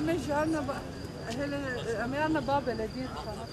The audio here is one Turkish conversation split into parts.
Ama jarna hele amayarna ba belediye sana.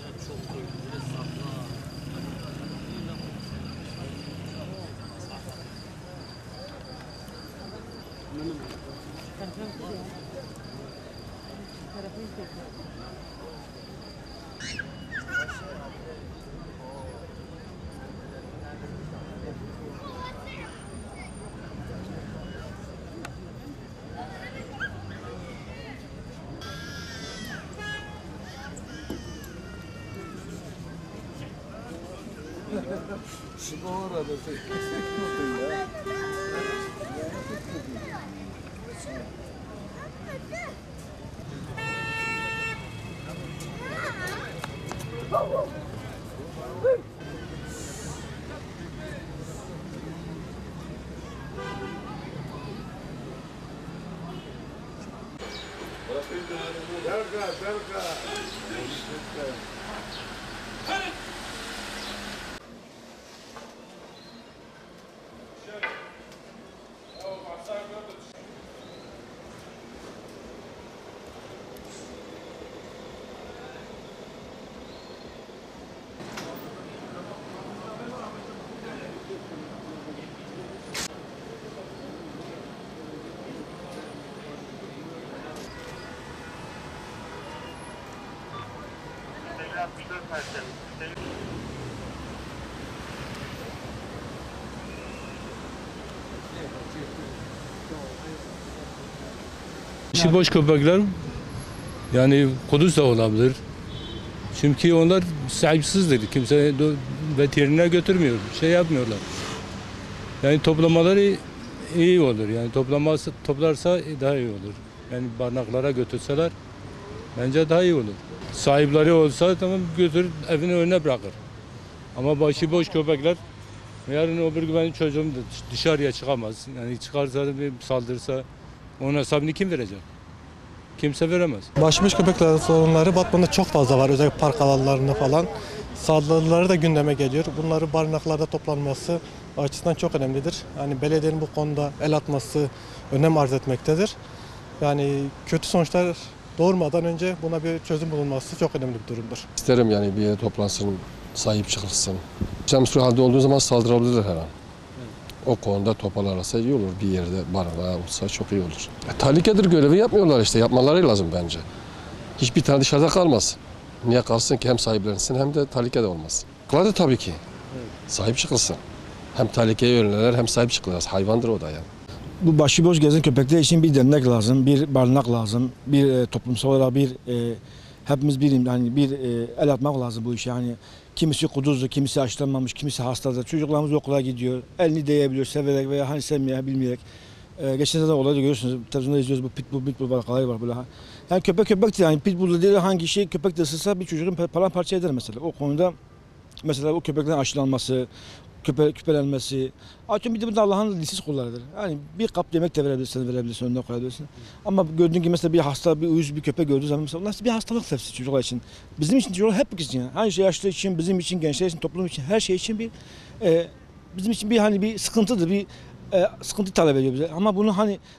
Skoro da se seknuto ya. Belka. İçi boş köpekler yani kuduz da olabilir. Çünkü onlar sahipsizdir. Kimse veteriner götürmüyor. Şey yapmıyorlar. Yani toplamaları iyi olur. Yani toplarsa daha iyi olur. Yani barınaklara götürseler bence daha iyi olur. Sahipleri olsa tamam götür evin önüne bırakır. Ama başıboş köpekler yarın öbür gün benim çocuğum da dışarıya çıkamaz. Yani çıkarsa bir saldırsa onun hesabını kim verecek? Kimse veremez. Başıboş köpekler sorunları Batman'da çok fazla var. Özellikle park alanlarında falan. Saldırıları da gündeme geliyor. Bunları barınaklarda toplanması açısından çok önemlidir. Yani belediyenin bu konuda el atması önem arz etmektedir. Yani kötü sonuçlar doğurmadan önce buna bir çözüm bulunması çok önemli bir durumdur. İsterim yani bir yere toplansın, sahip çıkılsın. Cemsur halde olduğu zaman saldırabilirler her an. O konuda toparlarsa iyi olur. Bir yerde barınağı olsa çok iyi olur. Tehlikedir, görevi yapmıyorlar işte. Yapmaları lazım bence. Hiçbir tane dışarıda kalmaz. Niye kalsın ki hem sahiplensin hem de tehlike de olmaz. Kuladı tabii ki. Sahip çıkılsın. Hem tehlikeye önlenir hem sahip çıkılır. Hayvandır o da yani. Bu başıboş gezen köpekler için bir dernek lazım, bir barınak lazım, bir toplumsal olarak hepimiz bir el atmak lazım bu işe. Yani kimisi kuduzlu, kimisi aşılanmamış, kimisi hastadır. Çocuklarımız okula gidiyor, elini değebiliyor, severek veya hani sevmeyerek, bilmeyerek. Geçen sene olayda görüyorsunuz, televizyonda izliyoruz bu pitbull vakaları var böyle. Yani köpektir yani pitbull değil hangi şey köpek de ısırsa bir çocuğun paramparça eder mesela. O konuda mesela o köpeklerin aşılanması, küpelenmesi. Bir de Allah'ın dilsiz kullarıdır. Yani bir kap yemek de verebilirsin, önüne koyabilirsin. Ama gördüğün gibi mesela bir hasta, bir uyuz bir köpek gördüğü zaman mesela nasıl bir hastalık tepsi çocuklar için. Bizim için, çocuklar hep için. Her şey yaşlı için, bizim için, gençler için, toplum için, her şey için bizim için bir sıkıntıdır, sıkıntı talep ediyor bize. Ama bunu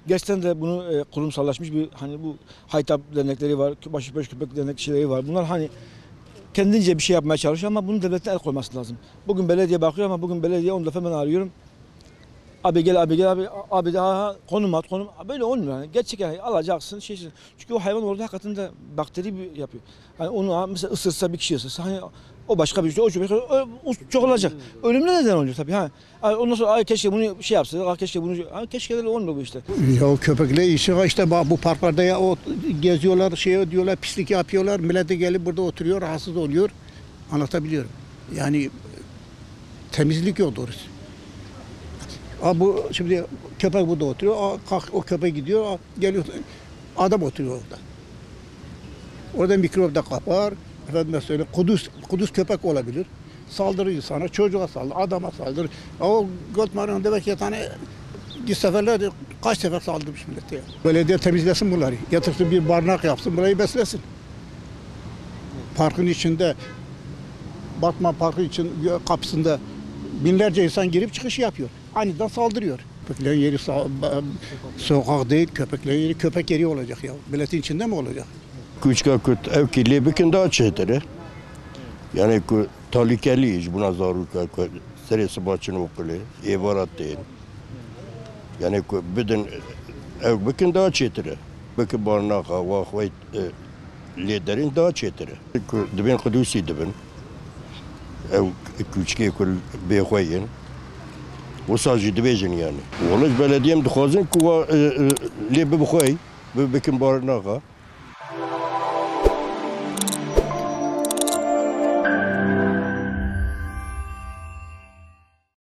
gerçekten de bunu kurumsallaşmış bir bu haytap dernekleri var, başıboş köpek dernek şeyleri var. Bunlar kendince bir şey yapmaya çalışıyor ama bunun devletin el koyması lazım. Bugün belediye bakıyor ama bugün belediye 10 defa ben arıyorum. Abi gel abi daha konum at. Böyle olmuyor yani. Gerçekten alacaksın Çünkü o hayvan orada hakikaten de bakteri yapıyor. Hani onu mesela ısırsa bir kişi ısırsa o başka bir şey, o çok olacak. Ölümle neden oluyor tabii Ondan sonra keşke bunu yapsa, keşke de olmuyor bu işte. Ya köpekle işi işte bu parklarda ya geziyorlar, diyorlar, pislik yapıyorlar. Millet de gelip burada oturuyor, rahatsız oluyor. Anlatabiliyorum. Yani temizlik yok doğrusu. Bu şimdi köpek burada oturuyor, o köpek gidiyor, geliyor, adam oturuyor orada. Orada mikrop da kapar, efendime söyleyeyim, kuduz köpek olabilir. Saldırır sana, çocuğa saldırır, adama saldırır. O Goldmar'ın demek ki seferler kaç sefer saldırmış millete ya. Belediye temizlesin bunları, yatırsın bir barınak yapsın, burayı beslesin. Parkın içinde, Batman Parkı için kapısında binlerce insan girip çıkış yapıyor. Aniden saldırıyor. Köpeklerin yeri sokak değil, köpeklerin yeri köpek yeri olacak ya. Milletin içinde mi olacak? Küçük kut ev kirli bikin daha çetere. Yani ku tehlikeli iş buna zarur ka serisi başını okulu evarat değil. Yani ku bidin ev bikin daha çetere. Bikin barnağa ve liderin daha çetere. Ku dibin kudusi dibin. Ev küçük kul beykoyin. O sadece dibecin yani. Onu belediyem dixwazin ku lebe bixoy bikin barnağa.